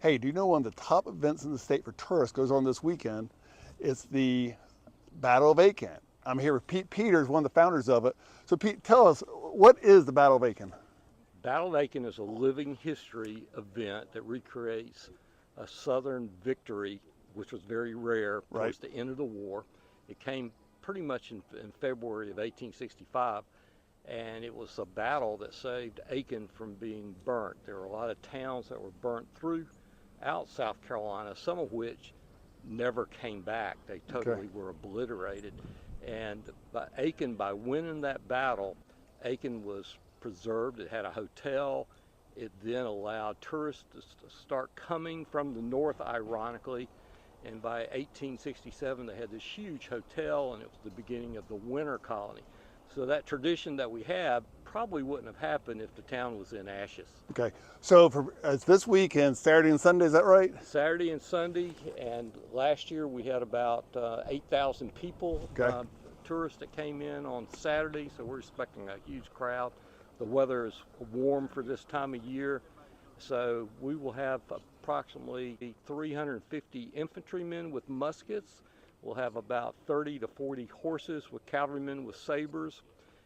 Hey, do you know one of the top events in the state for tourists goes on this weekend? It's the Battle of Aiken. I'm here with Pete Peters, one of the founders of it. So Pete, tell us, what is the Battle of Aiken? Battle of Aiken is a living history event that recreates a Southern victory, which was very rare Right. towards the end of the war. It came pretty much in February of 1865, and it was a battle that saved Aiken from being burnt. There were a lot of towns that were burnt throughout South Carolina, some of which never came back. They totally were obliterated. And by winning that battle, Aiken was preserved. It had a hotel. It then allowed tourists to start coming from the north, ironically. And by 1867, they had this huge hotel, and it was the beginning of the winter colony. So that tradition that we have probably wouldn't have happened if the town was in ashes. Okay, so it's this weekend, Saturday and Sunday, is that right? Saturday and Sunday, and last year we had about 8,000 people, tourists that came in on Saturday, so we're expecting a huge crowd. The weather is warm for this time of year, so we will have approximately 350 infantrymen with muskets. We'll have about 30 to 40 horses with cavalrymen with sabers,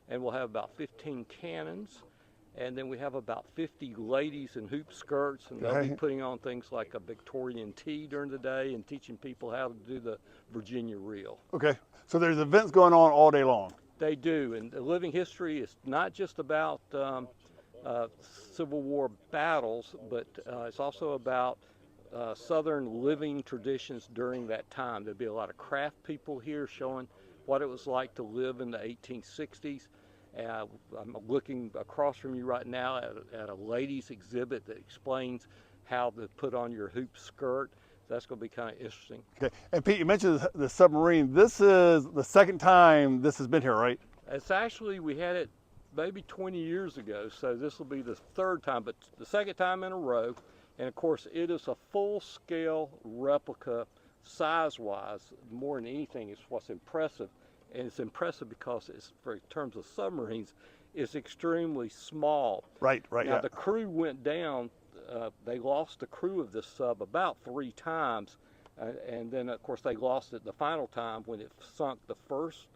and we'll have about 15 cannons. And then we have about 50 ladies in hoop skirts, and they'll be putting on things like a Victorian tea during the day and teaching people how to do the Virginia reel. Okay, so there's events going on all day long. They do, and the living history is not just about Civil War battles, but it's also about Southern living traditions during that time. There'll be a lot of craft people here showing what it was like to live in the 1860s. I'm looking across from you right now at a ladies exhibit that explains how to put on your hoop skirt. So that's going to be kind of interesting. Okay, and Pete, you mentioned the submarine. This is the second time this has been here, right? It's actually, we had it maybe 20 years ago, so this will be the third time, but the second time in a row. And of course, it is a full-scale replica, size-wise. More than anything, is what's impressive. And it's impressive because in terms of submarines, it's extremely small. Right, now, the crew went down. They lost the crew of this sub about 3 times. And then, of course, they lost it the final time when it sunk the first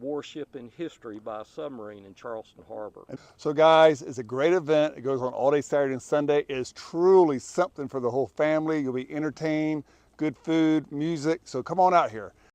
warship in history by a submarine in Charleston Harbor. So guys, it's a great event. It goes on all day Saturday and Sunday. It is truly something for the whole family. You'll be entertained, good food, music. So come on out here.